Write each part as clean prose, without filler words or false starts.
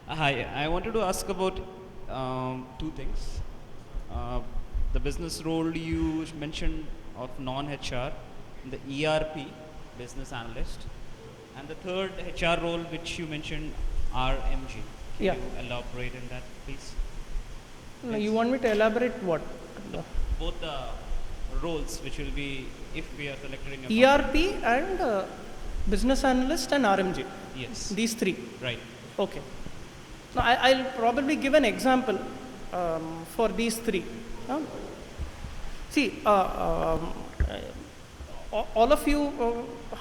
Hi, I wanted to ask about two things. Uh, the business role you mentioned of non-HR, the ERP, business analyst, and the third HR role which you mentioned, RMG. Can Yeah. you elaborate on that, please? No, you want me to elaborate what? Both the roles which will be if we are selected in your ERP company. and business analyst and RMG. Yes. These three. Right. Okay. Now I'll probably give an example for these three. See, all of you,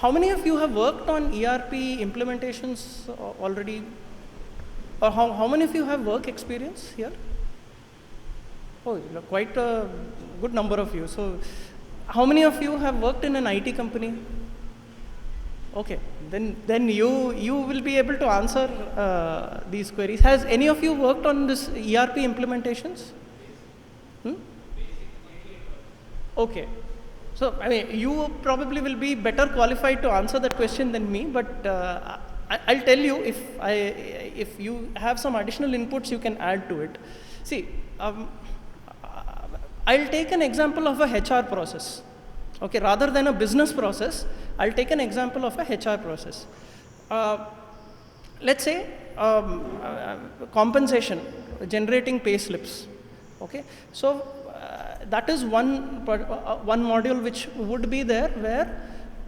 how many of you have worked on ERP implementations already? Or how many of you have work experience here? Oh, quite a good number of you. So, how many of you have worked in an IT company? Okay, then you will be able to answer these queries. Has any of you worked on this ERP implementations? Okay, so I mean you probably will be better qualified to answer that question than me. But I'll tell you if you have some additional inputs, you can add to it. See. I'll take an example of a HR process. Okay, rather than a business process, I'll take an example of a HR process. Let's say compensation, generating pay slips. Okay, so that is one module which would be there where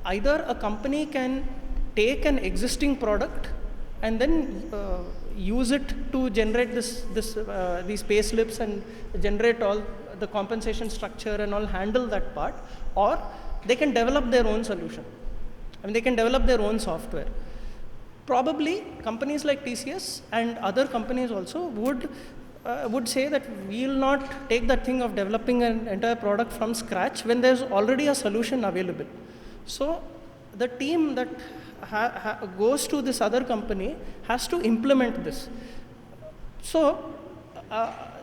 either a company can take an existing product and then use it to generate these pay slips and generate all the compensation structure and all, handle that part, or they can develop their own solution. I mean, they can develop their own software. Probably companies like TCS and other companies also would say that we will not take that thing of developing an entire product from scratch when there's already a solution available. So the team that goes to this other company has to implement this. So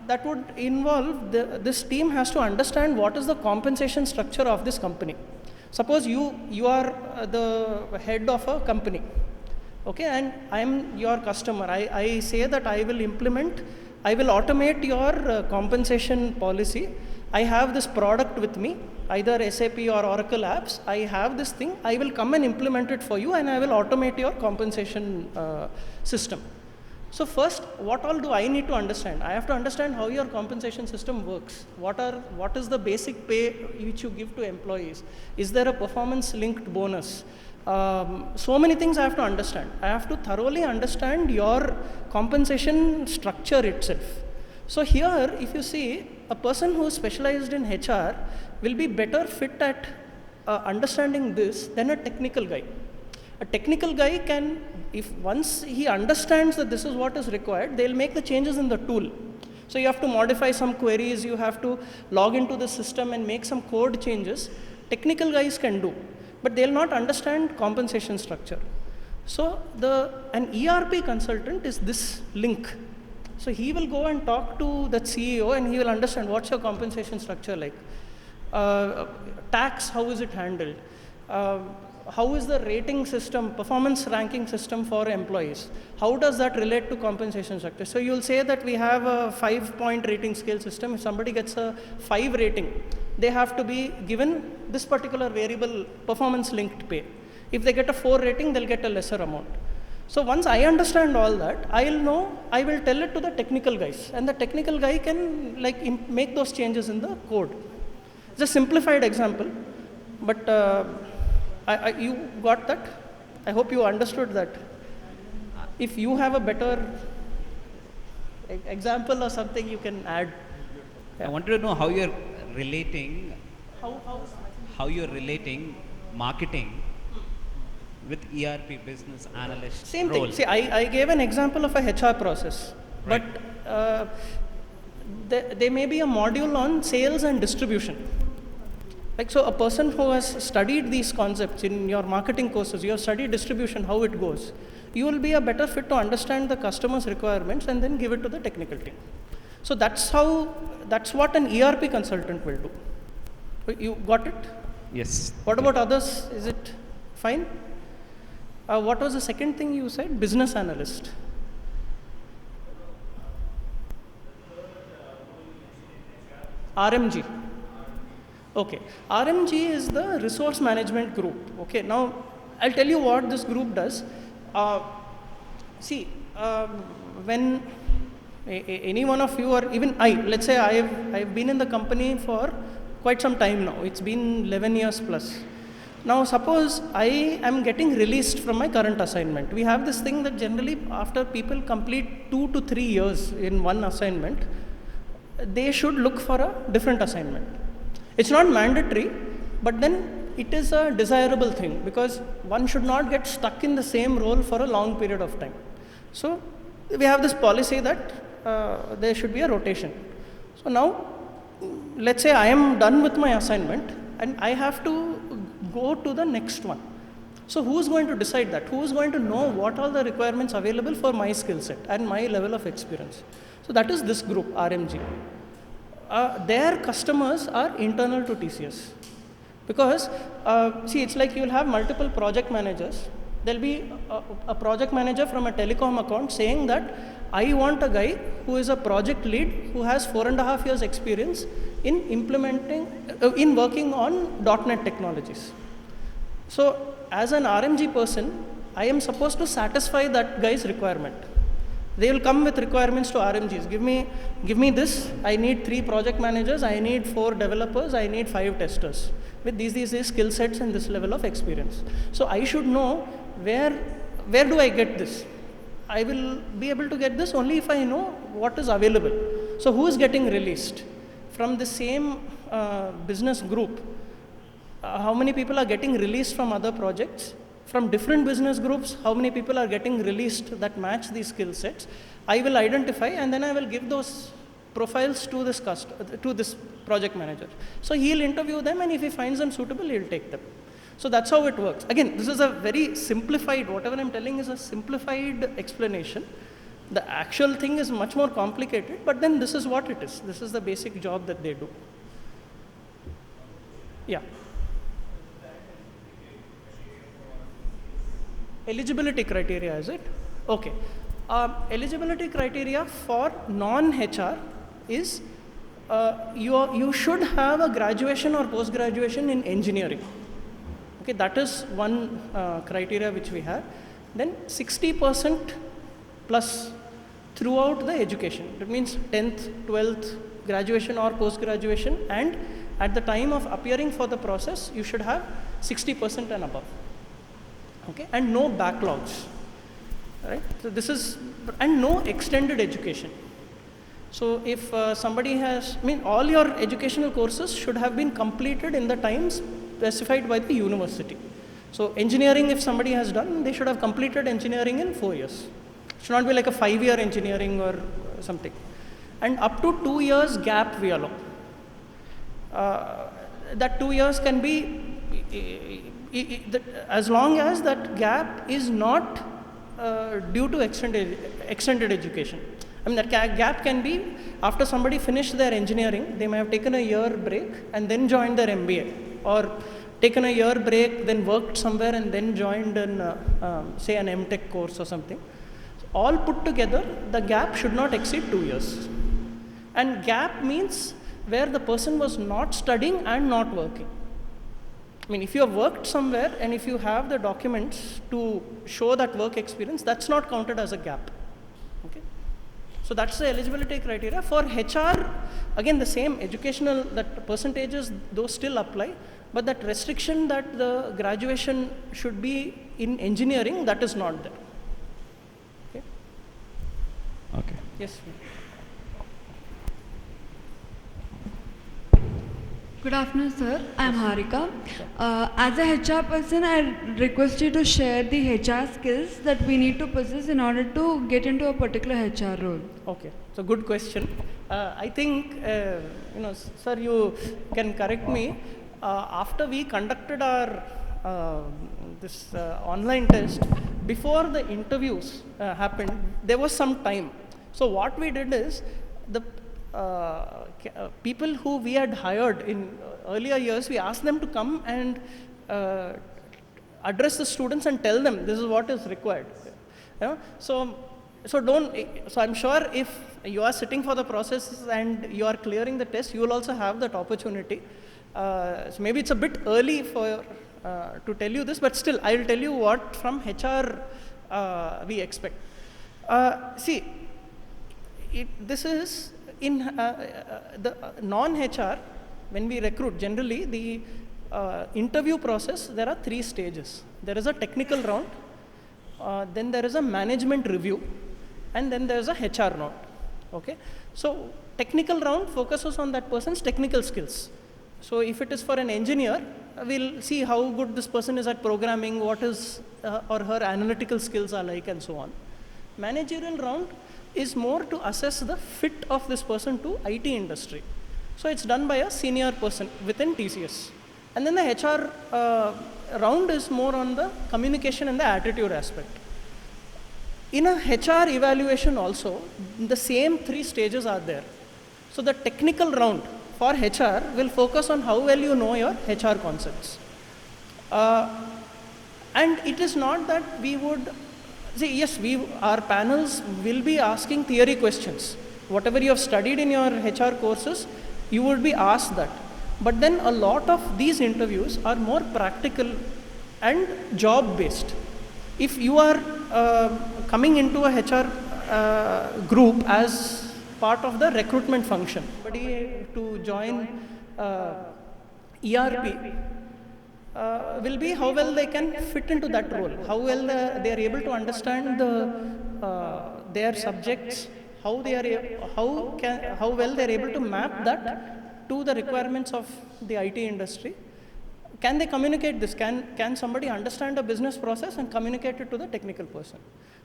that would involve this team has to understand what is the compensation structure of this company. Suppose you are the head of a company, okay, and I am your customer. I say that I will automate your compensation policy. I have this product with me, either SAP or Oracle apps. I have this thing. I will come and implement it for you, and I will automate your compensation system. So first, what all do I need to understand? I have to understand how your compensation system works. What is the basic pay which you give to employees? Is there a performance-linked bonus? So many things I have to understand. I have to thoroughly understand your compensation structure itself. So here, if you see, a person who is specialized in HR will be better fit at understanding this than a technical guy. A technical guy can, if once he understands that this is what is required, they'll make the changes in the tool. So you have to modify some queries, you have to log into the system and make some code changes. Technical guys can do, but they'll not understand compensation structure. So an ERP consultant is this link. So he will go and talk to the CEO and he will understand what's your compensation structure like. Tax, how is it handled? How is the rating system, performance ranking system for employees? How does that relate to compensation structure? So you'll say that we have a 5-point rating scale system. If somebody gets a 5 rating, they have to be given this particular variable performance linked pay. If they get a 4 rating, they'll get a lesser amount. So once I understand all that, I will tell it to the technical guys, and the technical guy can make those changes in the code. It's a simplified example, but you got that? I hope you understood that. If you have a better example or something, you can add. Yeah. I wanted to know how you're relating. How you're relating marketing with ERP business analyst Same role. thing. See, I gave an example of a HR process, right. But there may be a module on sales and distribution. So a person who has studied these concepts in your marketing courses, you have studied distribution, how it goes, you will be a better fit to understand the customer's requirements and then give it to the technical team. So that's what an ERP consultant will do. You got it? Yes. What about others? Is it fine? What was the second thing you said? Business analyst. RMG. Okay, RMG is the resource management group. Okay, now I'll tell you what this group does. See, when any one of you, or even I, let's say I've been in the company for quite some time now. It's been 11 years plus. Now suppose I am getting released from my current assignment. We have this thing that generally after people complete 2 to 3 years in one assignment, they should look for a different assignment. It's not mandatory, but then it is a desirable thing because one should not get stuck in the same role for a long period of time. So we have this policy that there should be a rotation. So now, let's say I am done with my assignment and I have to go to the next one. So who's going to decide that? Who's going to know what are the requirements available for my skill set and my level of experience? So that is this group, RMG. Their customers are internal to TCS. Because, see, it's like you'll have multiple project managers. There'll be a project manager from a telecom account saying that I want a guy who is a project lead who has 4.5 years experience in implementing, in working on .NET technologies. So as an RMG person, I am supposed to satisfy that guy's requirement. They will come with requirements to RMGs. Give me this. I need 3 project managers. I need 4 developers. I need 5 testers with these skill sets and this level of experience. So I should know where do I get this? I will be able to get this only if I know what is available. So who is getting released from the same business group? How many people are getting released from other projects? From different business groups, how many people are getting released that match these skill sets? I will identify and then I will give those profiles to this project manager. So he'll interview them and if he finds them suitable, he'll take them. So that's how it works. Again, this is a very simplified, whatever I'm telling is a simplified explanation. The actual thing is much more complicated, but then this is what it is. This is the basic job that they do. Yeah. Eligibility criteria, is it? Okay. Eligibility criteria for non-HR is you should have a graduation or post-graduation in engineering. Okay, that is one criteria which we have. Then 60% plus throughout the education. That means 10th, 12th, graduation or post-graduation, and at the time of appearing for the process, you should have 60% and above. Okay, and no backlogs, right? So this is, and no extended education. So if somebody has, all your educational courses should have been completed in the times specified by the university. So engineering, if somebody has done, they should have completed engineering in 4 years. It should not be like a 5-year engineering or something. And up to 2 years gap we allow. That 2 years can be, as long as that gap is not due to extended education. That gap can be after somebody finished their engineering, they may have taken a year break and then joined their MBA, or taken a year break, then worked somewhere and then joined say an MTech course or something. So all put together, the gap should not exceed 2 years. And gap means where the person was not studying and not working. If you have worked somewhere and if you have the documents to show that work experience, that's not counted as a gap. Okay? So that's the eligibility criteria. For HR, again the same educational, that percentages, those still apply, but that restriction that the graduation should be in engineering, that is not there. Okay? Okay. Yes. Good afternoon, sir. I am Harika. As a HR person, I request you to share the HR skills that we need to possess in order to get into a particular HR role. Okay, so good question. I think, sir, you can correct me. After we conducted our this online test, before the interviews happened, there was some time. So what we did is, the people who we had hired in earlier years, we asked them to come and address the students and tell them this is what is required. So so I'm sure if you are sitting for the process and you are clearing the test, you will also have that opportunity. So maybe it's a bit early for to tell you this, but still I will tell you what from HR we expect. See, this is in the non-HR, when we recruit, generally the interview process, there are 3 stages. There is a technical round, then there is a management review, and then there is a HR round. Okay? So technical round focuses on that person's technical skills. So if it is for an engineer, we'll see how good this person is at programming, what his or her analytical skills are like, and so on. Managerial round is more to assess the fit of this person to IT industry. So it's done by a senior person within TCS. And then the HR round is more on the communication and the attitude aspect. In a HR evaluation also, the same 3 stages are there. So the technical round for HR will focus on how well you know your HR concepts. And it is not that we would, see, yes, our panels will be asking theory questions. Whatever you have studied in your HR courses, you would be asked that. But then a lot of these interviews are more practical and job based. If you are coming into a HR group as part of the recruitment function, somebody to join ERP will be how well they can fit into that role, how well they are able to understand their subjects, how well they are able to map that to the requirements of the IT industry. Can they communicate this? Can somebody understand a business process and communicate it to the technical person?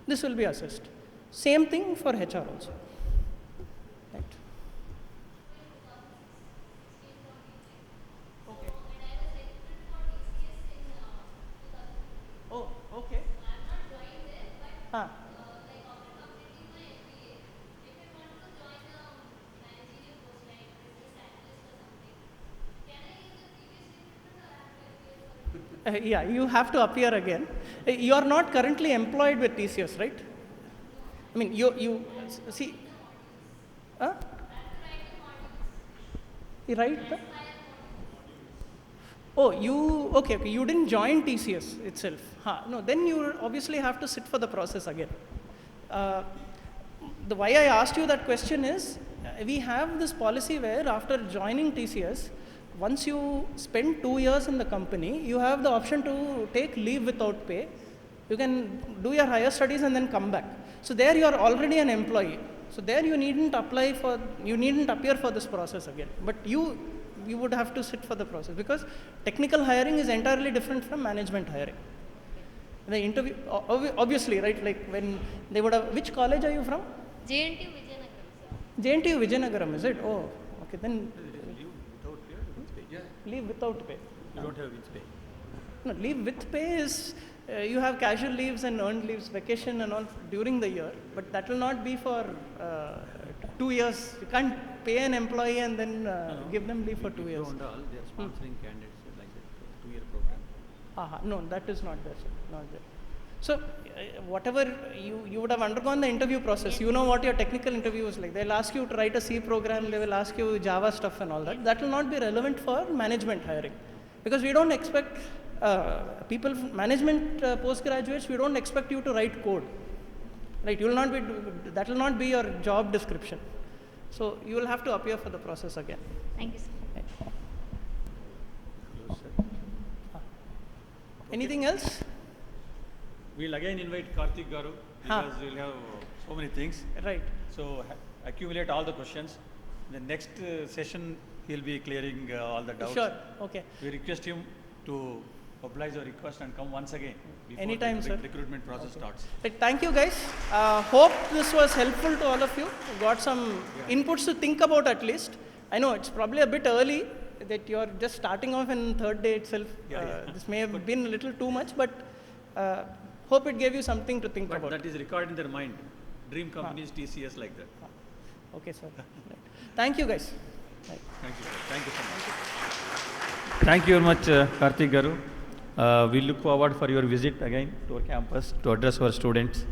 This will be assessed. Same thing for HR also. Right. Okay. Oh, okay. Ah. Yeah, you have to appear again. You are not currently employed with TCS, right? I mean, you see. Huh? You write the? Oh, okay, you didn't join TCS itself. No, then you obviously have to sit for the process again. The why I asked you that question is, we have this policy where after joining TCS, once you spend 2 years in the company, you have the option to take leave without pay. You can do your higher studies and then come back. So there you are already an employee. So there you needn't appear for this process again. But you would have to sit for the process, because technical hiring is entirely different from management hiring. The interview, obviously, right, like when they would have, which college are you from? JNTU Vijayanagaram. JNTU Vijayanagaram, is it? Oh, okay, then. Leave without pay. You don't have with pay. No, leave with pay is, you have casual leaves and earned leaves, vacation and all during the year, but that will not be for 2 years. You can't pay an employee and then give them leave for 2 years. They are sponsoring candidates like that 2-year program. No, that is not there, sir. Not there. So, whatever you would have undergone the interview process, you know what your technical interview is like. They'll ask you to write a C program, they will ask you Java stuff and all that. That will not be relevant for management hiring, because we don't expect people, management postgraduates, we don't expect you to write code. Right? That will not be your job description. So, you will have to appear for the process again. Thank you, sir. Right. Anything else? We'll again invite Karthik Garu, because we'll have so many things. Right. So accumulate all the questions. The next session, he'll be clearing all the doubts. Sure. Okay. We request him to oblige our request and come once again before Anytime, the sir. recruitment process starts. Right, thank you, guys. Hope this was helpful to all of you. Got some inputs to think about at least. I know it's probably a bit early that you're just starting off in third day itself. This may have been a little too much, but hope it gave you something to think about. That is recorded in their mind. Dream companies, TCS like that. Okay, sir. Right. Thank you, guys. Right. Thank you, sir. Thank you so much. Thank you very much, Karthik Garu. We look forward for your visit again to our campus to address our students.